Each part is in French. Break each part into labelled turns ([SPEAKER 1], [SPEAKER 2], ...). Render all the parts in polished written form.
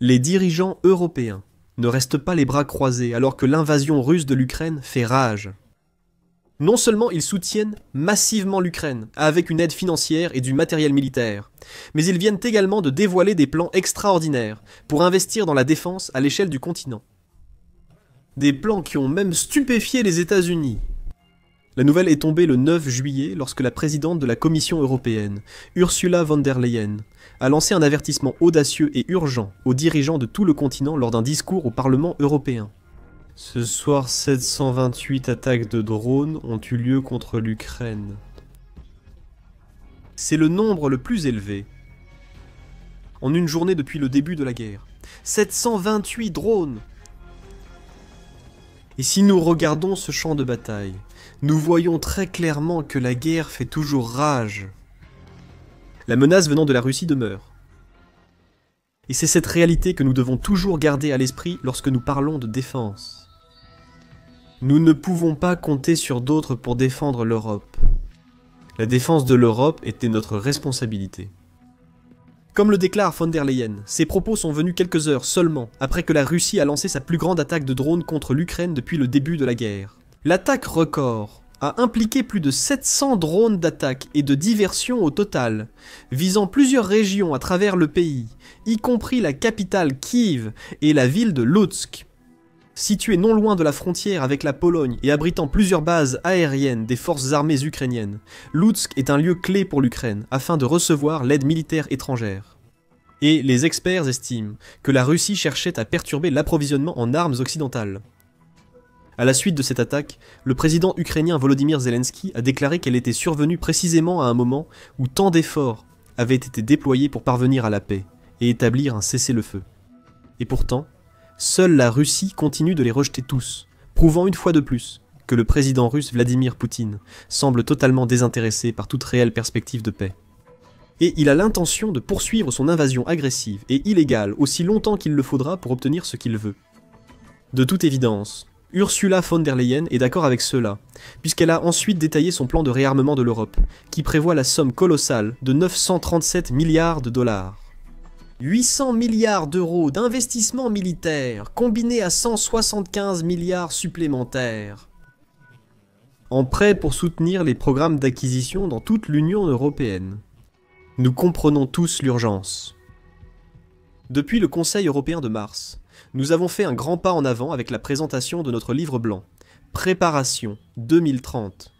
[SPEAKER 1] Les dirigeants européens ne restent pas les bras croisés alors que l'invasion russe de l'Ukraine fait rage. Non seulement ils soutiennent massivement l'Ukraine, avec une aide financière et du matériel militaire, mais ils viennent également de dévoiler des plans extraordinaires pour investir dans la défense à l'échelle du continent. Des plans qui ont même stupéfié les États-Unis. La nouvelle est tombée le 9 juillet lorsque la présidente de la Commission européenne, Ursula von der Leyen, a lancé un avertissement audacieux et urgent aux dirigeants de tout le continent lors d'un discours au Parlement européen. Ce soir, 728 attaques de drones ont eu lieu contre l'Ukraine. C'est le nombre le plus élevé en une journée depuis le début de la guerre. 728 drones! Et si nous regardons ce champ de bataille, nous voyons très clairement que la guerre fait toujours rage. La menace venant de la Russie demeure. Et c'est cette réalité que nous devons toujours garder à l'esprit lorsque nous parlons de défense. Nous ne pouvons pas compter sur d'autres pour défendre l'Europe. La défense de l'Europe était notre responsabilité. Comme le déclare von der Leyen, ces propos sont venus quelques heures seulement après que la Russie a lancé sa plus grande attaque de drones contre l'Ukraine depuis le début de la guerre. L'attaque record a impliqué plus de 700 drones d'attaque et de diversion au total, visant plusieurs régions à travers le pays, y compris la capitale Kiev et la ville de Lutsk. Située non loin de la frontière avec la Pologne et abritant plusieurs bases aériennes des forces armées ukrainiennes, Lutsk est un lieu clé pour l'Ukraine afin de recevoir l'aide militaire étrangère. Et les experts estiment que la Russie cherchait à perturber l'approvisionnement en armes occidentales. À la suite de cette attaque, le président ukrainien Volodymyr Zelensky a déclaré qu'elle était survenue précisément à un moment où tant d'efforts avaient été déployés pour parvenir à la paix et établir un cessez-le-feu. Et pourtant, seule la Russie continue de les rejeter tous, prouvant une fois de plus que le président russe Vladimir Poutine semble totalement désintéressé par toute réelle perspective de paix. Et il a l'intention de poursuivre son invasion agressive et illégale aussi longtemps qu'il le faudra pour obtenir ce qu'il veut. De toute évidence, Ursula von der Leyen est d'accord avec cela, puisqu'elle a ensuite détaillé son plan de réarmement de l'Europe, qui prévoit la somme colossale de 937 milliards de dollars. 800 milliards d'euros d'investissement militaire, combinés à 175 milliards supplémentaires, en prêt pour soutenir les programmes d'acquisition dans toute l'Union européenne. Nous comprenons tous l'urgence. Depuis le Conseil européen de mars, nous avons fait un grand pas en avant avec la présentation de notre livre blanc, Préparation 2030.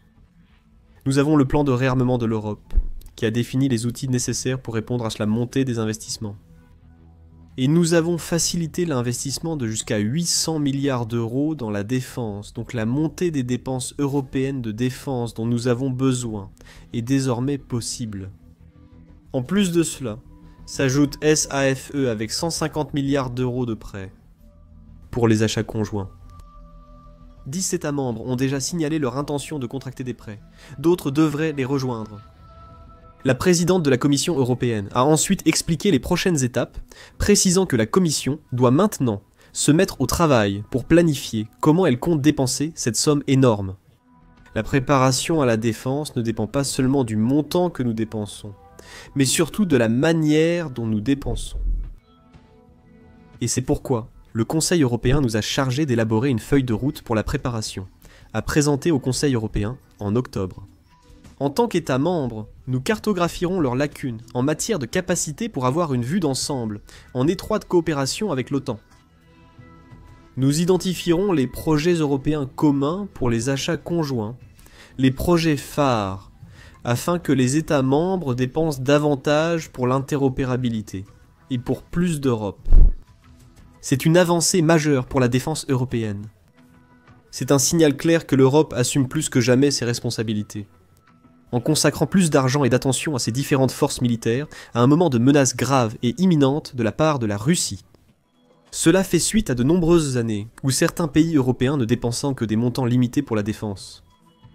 [SPEAKER 1] Nous avons le plan de réarmement de l'Europe, qui a défini les outils nécessaires pour répondre à la montée des investissements. Et nous avons facilité l'investissement de jusqu'à 800 milliards d'euros dans la défense, donc la montée des dépenses européennes de défense dont nous avons besoin est désormais possible. En plus de cela, s'ajoute SAFE avec 150 milliards d'euros de prêts pour les achats conjoints. 10 États membres ont déjà signalé leur intention de contracter des prêts, d'autres devraient les rejoindre. La présidente de la Commission européenne a ensuite expliqué les prochaines étapes, précisant que la Commission doit maintenant se mettre au travail pour planifier comment elle compte dépenser cette somme énorme. La préparation à la défense ne dépend pas seulement du montant que nous dépensons, mais surtout de la manière dont nous dépensons. Et c'est pourquoi le Conseil européen nous a chargé d'élaborer une feuille de route pour la préparation, à présenter au Conseil européen en octobre. En tant qu'États membres, nous cartographierons leurs lacunes en matière de capacité pour avoir une vue d'ensemble, en étroite coopération avec l'OTAN. Nous identifierons les projets européens communs pour les achats conjoints, les projets phares, afin que les États membres dépensent davantage pour l'interopérabilité et pour plus d'Europe. C'est une avancée majeure pour la défense européenne. C'est un signal clair que l'Europe assume plus que jamais ses responsabilités, en consacrant plus d'argent et d'attention à ses différentes forces militaires à un moment de menace grave et imminente de la part de la Russie. Cela fait suite à de nombreuses années où certains pays européens ne dépensant que des montants limités pour la défense,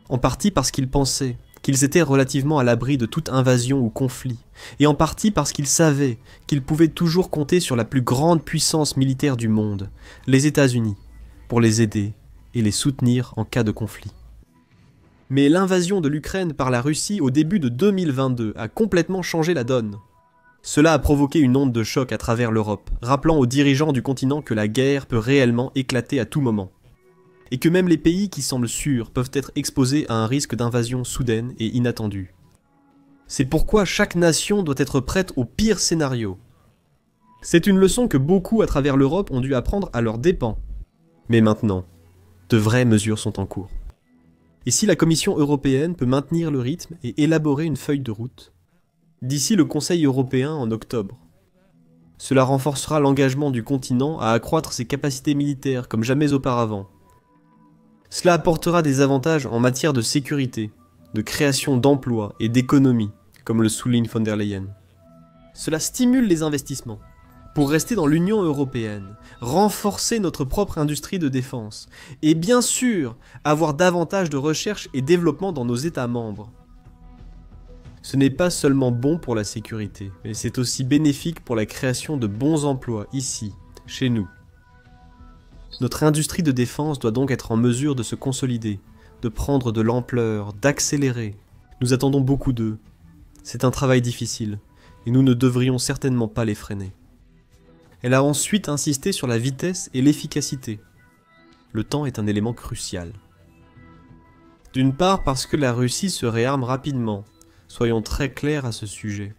[SPEAKER 1] en partie parce qu'ils pensaient qu'ils étaient relativement à l'abri de toute invasion ou conflit, et en partie parce qu'ils savaient qu'ils pouvaient toujours compter sur la plus grande puissance militaire du monde, les États-Unis, pour les aider et les soutenir en cas de conflit. Mais l'invasion de l'Ukraine par la Russie au début de 2022 a complètement changé la donne. Cela a provoqué une onde de choc à travers l'Europe, rappelant aux dirigeants du continent que la guerre peut réellement éclater à tout moment. Et que même les pays qui semblent sûrs peuvent être exposés à un risque d'invasion soudaine et inattendue. C'est pourquoi chaque nation doit être prête au pire scénario. C'est une leçon que beaucoup à travers l'Europe ont dû apprendre à leurs dépens. Mais maintenant, de vraies mesures sont en cours. Et si la Commission européenne peut maintenir le rythme et élaborer une feuille de route, d'ici le Conseil européen en octobre, cela renforcera l'engagement du continent à accroître ses capacités militaires comme jamais auparavant. Cela apportera des avantages en matière de sécurité, de création d'emplois et d'économie, comme le souligne von der Leyen. Cela stimule les investissements, pour rester dans l'Union européenne, renforcer notre propre industrie de défense, et bien sûr, avoir davantage de recherche et développement dans nos États membres. Ce n'est pas seulement bon pour la sécurité, mais c'est aussi bénéfique pour la création de bons emplois ici, chez nous. Notre industrie de défense doit donc être en mesure de se consolider, de prendre de l'ampleur, d'accélérer. Nous attendons beaucoup d'eux. C'est un travail difficile, et nous ne devrions certainement pas les freiner. Elle a ensuite insisté sur la vitesse et l'efficacité. Le temps est un élément crucial. D'une part parce que la Russie se réarme rapidement, soyons très clairs à ce sujet.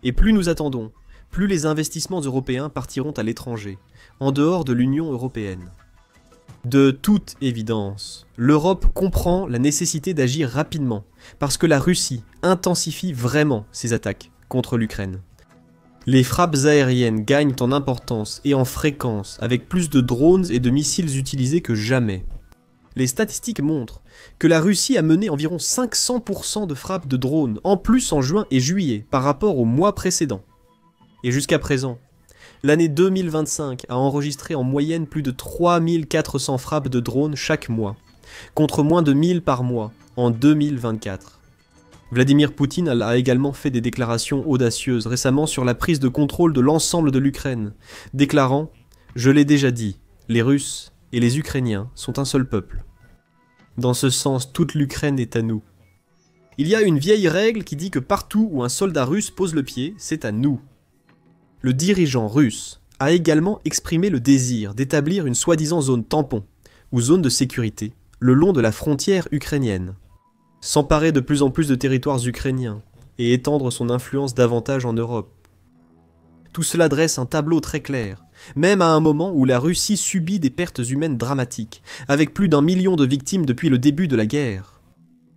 [SPEAKER 1] Et plus nous attendons, plus les investissements européens partiront à l'étranger, en dehors de l'Union européenne. De toute évidence, l'Europe comprend la nécessité d'agir rapidement, parce que la Russie intensifie vraiment ses attaques contre l'Ukraine. Les frappes aériennes gagnent en importance et en fréquence, avec plus de drones et de missiles utilisés que jamais. Les statistiques montrent que la Russie a mené environ 500% de frappes de drones, en plus en juin et juillet, par rapport au mois précédent. Et jusqu'à présent, l'année 2025 a enregistré en moyenne plus de 3400 frappes de drones chaque mois, contre moins de 1000 par mois en 2024. Vladimir Poutine a également fait des déclarations audacieuses récemment sur la prise de contrôle de l'ensemble de l'Ukraine, déclarant « Je l'ai déjà dit, les Russes et les Ukrainiens sont un seul peuple. Dans ce sens, toute l'Ukraine est à nous. Il y a une vieille règle qui dit que partout où un soldat russe pose le pied, c'est à nous. » Le dirigeant russe a également exprimé le désir d'établir une soi-disant zone tampon, ou zone de sécurité, le long de la frontière ukrainienne, s'emparer de plus en plus de territoires ukrainiens, et étendre son influence davantage en Europe. Tout cela dresse un tableau très clair, même à un moment où la Russie subit des pertes humaines dramatiques, avec plus d'1 million de victimes depuis le début de la guerre.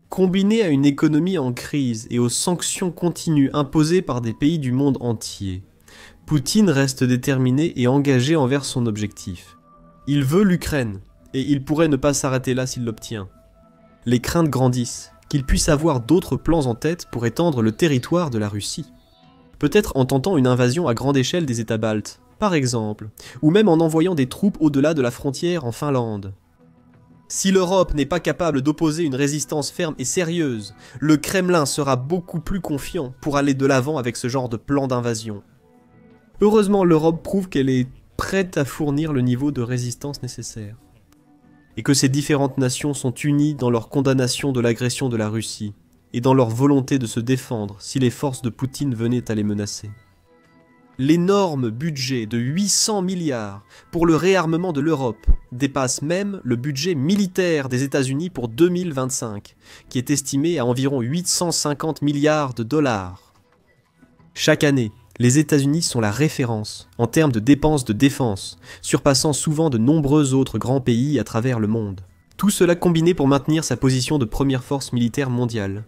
[SPEAKER 1] Combiné à une économie en crise et aux sanctions continues imposées par des pays du monde entier, Poutine reste déterminé et engagé envers son objectif. Il veut l'Ukraine, et il pourrait ne pas s'arrêter là s'il l'obtient. Les craintes grandissent, qu'il puisse avoir d'autres plans en tête pour étendre le territoire de la Russie. Peut-être en tentant une invasion à grande échelle des États baltes, par exemple, ou même en envoyant des troupes au-delà de la frontière en Finlande. Si l'Europe n'est pas capable d'opposer une résistance ferme et sérieuse, le Kremlin sera beaucoup plus confiant pour aller de l'avant avec ce genre de plan d'invasion. Heureusement, l'Europe prouve qu'elle est prête à fournir le niveau de résistance nécessaire. Et que ces différentes nations sont unies dans leur condamnation de l'agression de la Russie, et dans leur volonté de se défendre si les forces de Poutine venaient à les menacer. L'énorme budget de 800 milliards pour le réarmement de l'Europe dépasse même le budget militaire des États-Unis pour 2025, qui est estimé à environ 850 milliards de dollars. Chaque année, les États-Unis sont la référence en termes de dépenses de défense, surpassant souvent de nombreux autres grands pays à travers le monde. Tout cela combiné pour maintenir sa position de première force militaire mondiale.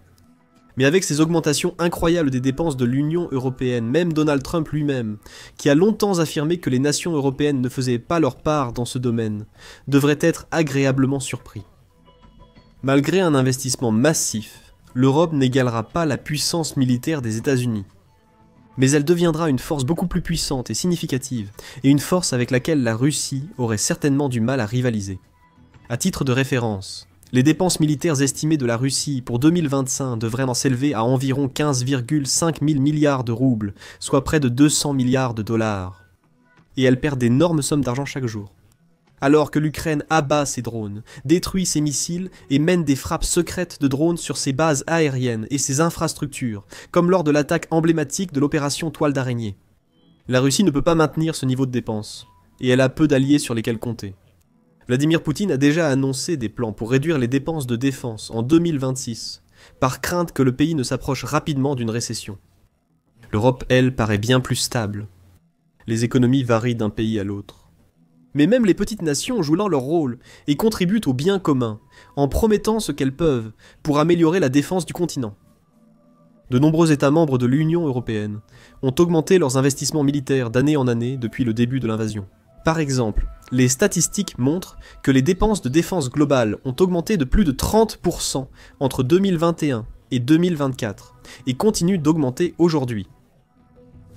[SPEAKER 1] Mais avec ces augmentations incroyables des dépenses de l'Union européenne, même Donald Trump lui-même, qui a longtemps affirmé que les nations européennes ne faisaient pas leur part dans ce domaine, devrait être agréablement surpris. Malgré un investissement massif, l'Europe n'égalera pas la puissance militaire des États-Unis. Mais elle deviendra une force beaucoup plus puissante et significative, et une force avec laquelle la Russie aurait certainement du mal à rivaliser. À titre de référence, les dépenses militaires estimées de la Russie pour 2025 devraient en s'élever à environ 15,5 000 milliards de roubles, soit près de 200 milliards de dollars. Et elle perd d'énormes sommes d'argent chaque jour. Alors que l'Ukraine abat ses drones, détruit ses missiles et mène des frappes secrètes de drones sur ses bases aériennes et ses infrastructures, comme lors de l'attaque emblématique de l'opération Toile d'araignée. La Russie ne peut pas maintenir ce niveau de dépenses, et elle a peu d'alliés sur lesquels compter. Vladimir Poutine a déjà annoncé des plans pour réduire les dépenses de défense en 2026, par crainte que le pays ne s'approche rapidement d'une récession. L'Europe, elle, paraît bien plus stable. Les économies varient d'un pays à l'autre. Mais même les petites nations jouent là leur rôle et contribuent au bien commun, en promettant ce qu'elles peuvent pour améliorer la défense du continent. De nombreux États membres de l'Union européenne ont augmenté leurs investissements militaires d'année en année depuis le début de l'invasion. Par exemple, les statistiques montrent que les dépenses de défense globale ont augmenté de plus de 30% entre 2021 et 2024 et continuent d'augmenter aujourd'hui.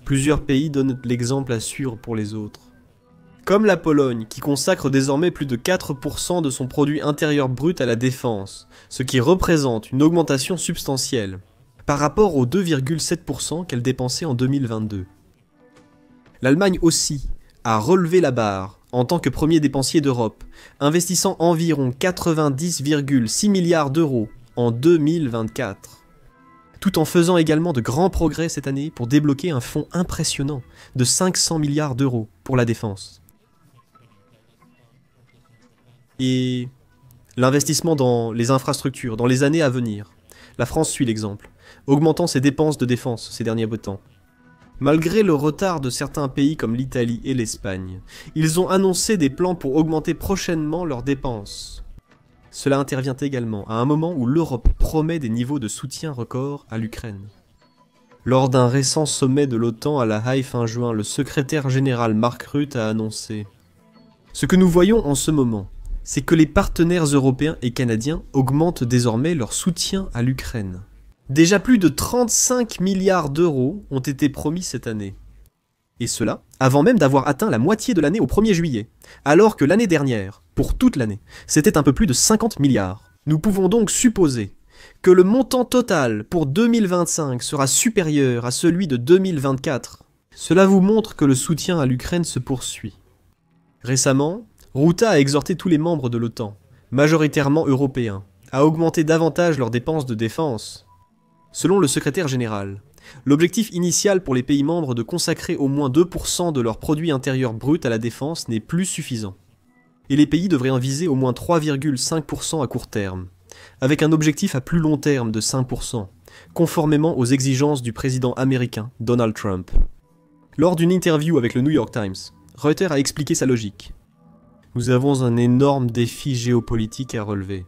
[SPEAKER 1] Plusieurs pays donnent l'exemple à suivre pour les autres. Comme la Pologne, qui consacre désormais plus de 4% de son produit intérieur brut à la défense, ce qui représente une augmentation substantielle, par rapport aux 2,7% qu'elle dépensait en 2022. L'Allemagne aussi a relevé la barre en tant que premier dépensier d'Europe, investissant environ 90,6 milliards d'euros en 2024. Tout en faisant également de grands progrès cette année pour débloquer un fonds impressionnant de 500 milliards d'euros pour la défense. Et l'investissement dans les infrastructures, dans les années à venir. La France suit l'exemple, augmentant ses dépenses de défense ces derniers temps. Malgré le retard de certains pays comme l'Italie et l'Espagne, ils ont annoncé des plans pour augmenter prochainement leurs dépenses. Cela intervient également à un moment où l'Europe promet des niveaux de soutien records à l'Ukraine. Lors d'un récent sommet de l'OTAN à La Haye fin juin, le secrétaire général Mark Rutte a annoncé « Ce que nous voyons en ce moment, c'est que les partenaires européens et canadiens augmentent désormais leur soutien à l'Ukraine. Déjà plus de 35 milliards d'euros ont été promis cette année. Et cela avant même d'avoir atteint la moitié de l'année au 1er juillet, alors que l'année dernière, pour toute l'année, c'était un peu plus de 50 milliards. Nous pouvons donc supposer que le montant total pour 2025 sera supérieur à celui de 2024. Cela vous montre que le soutien à l'Ukraine se poursuit. Récemment, Rutte a exhorté tous les membres de l'OTAN, majoritairement européens, à augmenter davantage leurs dépenses de défense. Selon le secrétaire général, l'objectif initial pour les pays membres de consacrer au moins 2% de leur produit intérieur brut à la défense n'est plus suffisant. Et les pays devraient en viser au moins 3,5% à court terme, avec un objectif à plus long terme de 5%, conformément aux exigences du président américain Donald Trump. Lors d'une interview avec le New York Times, Reuters a expliqué sa logique. Nous avons un énorme défi géopolitique à relever.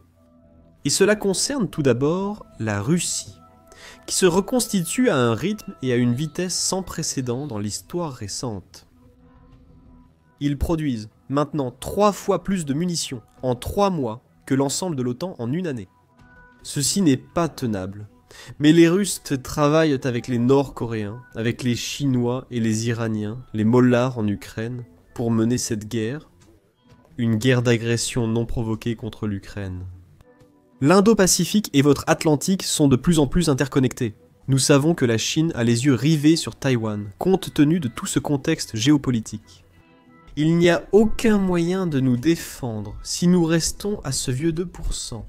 [SPEAKER 1] Et cela concerne tout d'abord la Russie, qui se reconstitue à un rythme et à une vitesse sans précédent dans l'histoire récente. Ils produisent maintenant 3 fois plus de munitions en 3 mois que l'ensemble de l'OTAN en une année. Ceci n'est pas tenable, mais les Russes travaillent avec les Nord-Coréens, avec les Chinois et les Iraniens, les Mollahs en Ukraine, pour mener cette guerre, une guerre d'agression non provoquée contre l'Ukraine. L'Indo-Pacifique et votre Atlantique sont de plus en plus interconnectés. Nous savons que la Chine a les yeux rivés sur Taïwan, compte tenu de tout ce contexte géopolitique. Il n'y a aucun moyen de nous défendre si nous restons à ce vieux 2%.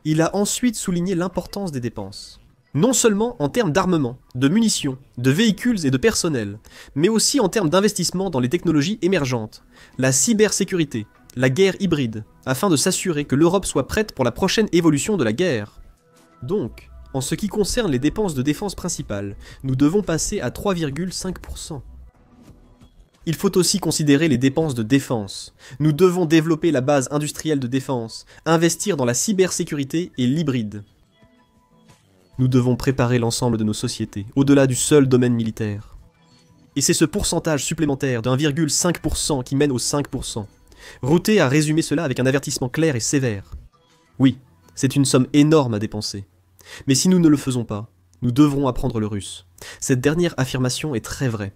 [SPEAKER 1] Il a ensuite souligné l'importance des dépenses. Non seulement en termes d'armement, de munitions, de véhicules et de personnel, mais aussi en termes d'investissement dans les technologies émergentes, la cybersécurité, la guerre hybride, afin de s'assurer que l'Europe soit prête pour la prochaine évolution de la guerre. Donc, en ce qui concerne les dépenses de défense principales, nous devons passer à 3,5%. Il faut aussi considérer les dépenses de défense. Nous devons développer la base industrielle de défense, investir dans la cybersécurité et l'hybride. Nous devons préparer l'ensemble de nos sociétés, au-delà du seul domaine militaire. Et c'est ce pourcentage supplémentaire de 1,5% qui mène aux 5%. Rutte a résumé cela avec un avertissement clair et sévère. Oui, c'est une somme énorme à dépenser. Mais si nous ne le faisons pas, nous devrons apprendre le russe. Cette dernière affirmation est très vraie.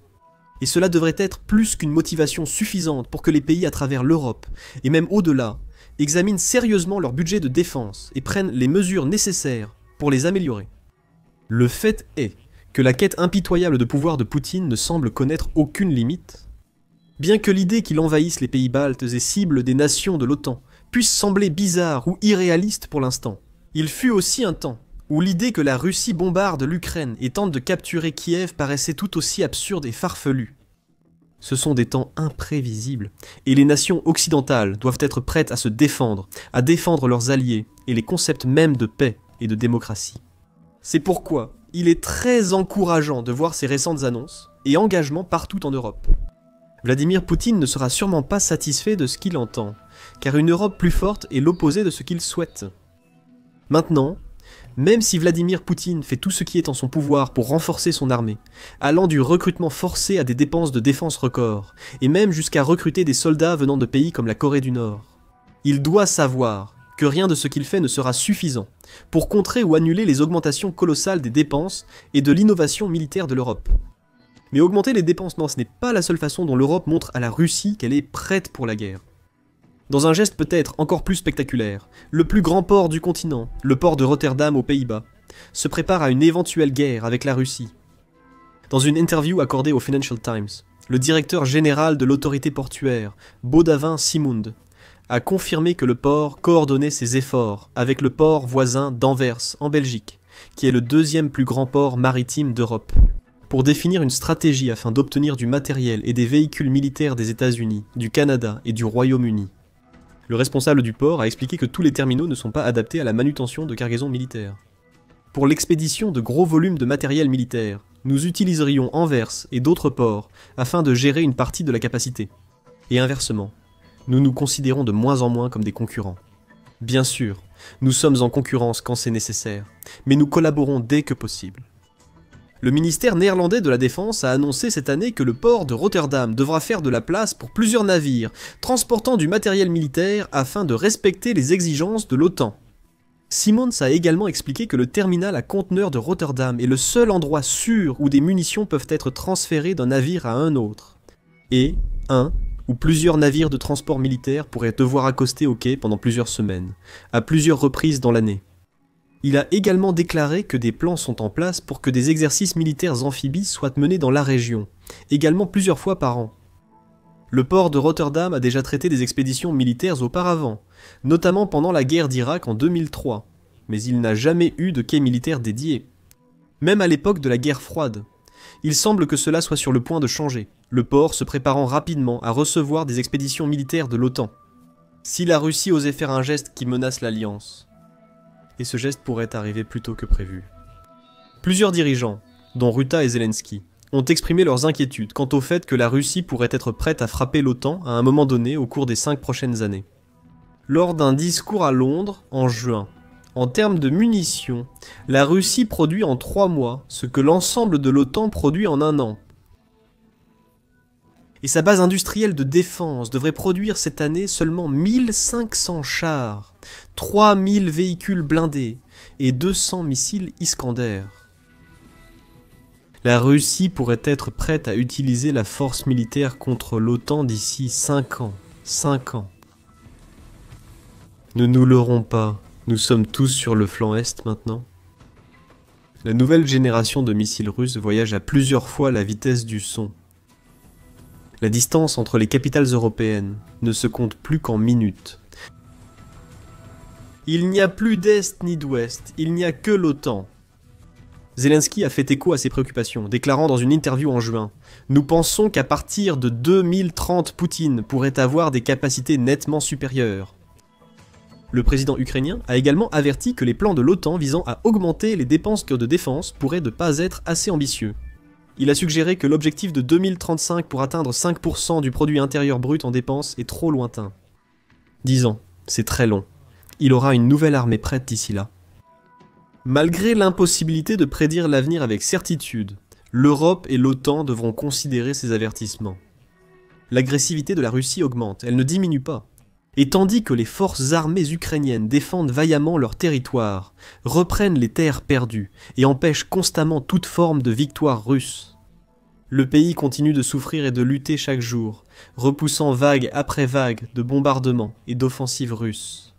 [SPEAKER 1] Et cela devrait être plus qu'une motivation suffisante pour que les pays à travers l'Europe, et même au-delà, examinent sérieusement leur budget de défense et prennent les mesures nécessaires pour les améliorer. Le fait est que la quête impitoyable de pouvoir de Poutine ne semble connaître aucune limite. Bien que l'idée qu'il envahisse les pays baltes et cible des nations de l'OTAN puisse sembler bizarre ou irréaliste pour l'instant, il fut aussi un temps où l'idée que la Russie bombarde l'Ukraine et tente de capturer Kiev paraissait tout aussi absurde et farfelue. Ce sont des temps imprévisibles, et les nations occidentales doivent être prêtes à se défendre, à défendre leurs alliés et les concepts mêmes de paix et de démocratie. C'est pourquoi il est très encourageant de voir ces récentes annonces et engagements partout en Europe. Vladimir Poutine ne sera sûrement pas satisfait de ce qu'il entend, car une Europe plus forte est l'opposé de ce qu'il souhaite. Maintenant, même si Vladimir Poutine fait tout ce qui est en son pouvoir pour renforcer son armée, allant du recrutement forcé à des dépenses de défense records, et même jusqu'à recruter des soldats venant de pays comme la Corée du Nord, il doit savoir que rien de ce qu'il fait ne sera suffisant pour contrer ou annuler les augmentations colossales des dépenses et de l'innovation militaire de l'Europe. Mais augmenter les dépenses, non, ce n'est pas la seule façon dont l'Europe montre à la Russie qu'elle est prête pour la guerre. Dans un geste peut-être encore plus spectaculaire, le plus grand port du continent, le port de Rotterdam aux Pays-Bas, se prépare à une éventuelle guerre avec la Russie. Dans une interview accordée au Financial Times, le directeur général de l'autorité portuaire, Baudavin Simund, a confirmé que le port coordonnait ses efforts avec le port voisin d'Anvers, en Belgique, qui est le deuxième plus grand port maritime d'Europe, pour définir une stratégie afin d'obtenir du matériel et des véhicules militaires des États-Unis, du Canada et du Royaume-Uni. Le responsable du port a expliqué que tous les terminaux ne sont pas adaptés à la manutention de cargaisons militaires. Pour l'expédition de gros volumes de matériel militaire, nous utiliserions Anvers et d'autres ports afin de gérer une partie de la capacité. Et inversement, nous nous considérons de moins en moins comme des concurrents. Bien sûr, nous sommes en concurrence quand c'est nécessaire, mais nous collaborons dès que possible. Le ministère néerlandais de la Défense a annoncé cette année que le port de Rotterdam devra faire de la place pour plusieurs navires transportant du matériel militaire afin de respecter les exigences de l'OTAN. Simons a également expliqué que le terminal à conteneurs de Rotterdam est le seul endroit sûr où des munitions peuvent être transférées d'un navire à un autre, et un ou plusieurs navires de transport militaire pourraient devoir accoster au quai pendant plusieurs semaines, à plusieurs reprises dans l'année. Il a également déclaré que des plans sont en place pour que des exercices militaires amphibies soient menés dans la région, également plusieurs fois par an. Le port de Rotterdam a déjà traité des expéditions militaires auparavant, notamment pendant la guerre d'Irak en 2003, mais il n'a jamais eu de quai militaire dédié. Même à l'époque de la guerre froide, il semble que cela soit sur le point de changer, le port se préparant rapidement à recevoir des expéditions militaires de l'OTAN. Si la Russie osait faire un geste qui menace l'Alliance, et ce geste pourrait arriver plus tôt que prévu. Plusieurs dirigeants, dont Ruta et Zelensky, ont exprimé leurs inquiétudes quant au fait que la Russie pourrait être prête à frapper l'OTAN à un moment donné au cours des 5 prochaines années. Lors d'un discours à Londres, en juin, en termes de munitions, la Russie produit en 3 mois ce que l'ensemble de l'OTAN produit en 1 an. Et sa base industrielle de défense devrait produire cette année seulement 1500 chars, 3000 véhicules blindés et 200 missiles Iskander. La Russie pourrait être prête à utiliser la force militaire contre l'OTAN d'ici 5 ans. 5 ans. Ne nous leurrons pas, nous sommes tous sur le flanc Est maintenant. La nouvelle génération de missiles russes voyage à plusieurs fois la vitesse du son. La distance entre les capitales européennes ne se compte plus qu'en minutes. Il n'y a plus d'Est ni d'Ouest, il n'y a que l'OTAN. Zelensky a fait écho à ses préoccupations, déclarant dans une interview en juin « Nous pensons qu'à partir de 2030, Poutine pourrait avoir des capacités nettement supérieures. » Le président ukrainien a également averti que les plans de l'OTAN visant à augmenter les dépenses de défense pourraient ne pas être assez ambitieux. Il a suggéré que l'objectif de 2035 pour atteindre 5% du produit intérieur brut en dépenses est trop lointain. 10 ans, c'est très long. Il aura une nouvelle armée prête d'ici là. Malgré l'impossibilité de prédire l'avenir avec certitude, l'Europe et l'OTAN devront considérer ces avertissements. L'agressivité de la Russie augmente, elle ne diminue pas. Et tandis que les forces armées ukrainiennes défendent vaillamment leur territoire, reprennent les terres perdues et empêchent constamment toute forme de victoire russe, le pays continue de souffrir et de lutter chaque jour, repoussant vague après vague de bombardements et d'offensives russes.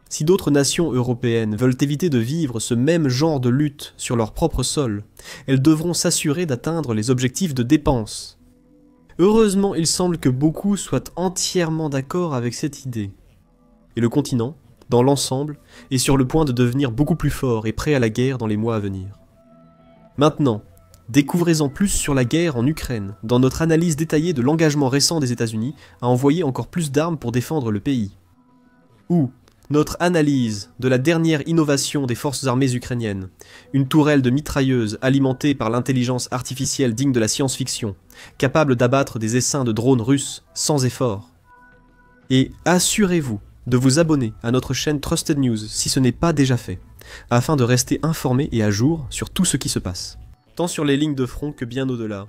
[SPEAKER 1] Si d'autres nations européennes veulent éviter de vivre ce même genre de lutte sur leur propre sol, elles devront s'assurer d'atteindre les objectifs de dépenses. Heureusement, il semble que beaucoup soient entièrement d'accord avec cette idée. Et le continent, dans l'ensemble, est sur le point de devenir beaucoup plus fort et prêt à la guerre dans les mois à venir. Maintenant, découvrez-en plus sur la guerre en Ukraine, dans notre analyse détaillée de l'engagement récent des États-Unis à envoyer encore plus d'armes pour défendre le pays. Ou notre analyse de la dernière innovation des forces armées ukrainiennes, une tourelle de mitrailleuse alimentée par l'intelligence artificielle digne de la science-fiction, capable d'abattre des essaims de drones russes sans effort. Et assurez-vous de vous abonner à notre chaîne Trusted News si ce n'est pas déjà fait, afin de rester informé et à jour sur tout ce qui se passe, tant sur les lignes de front que bien au-delà.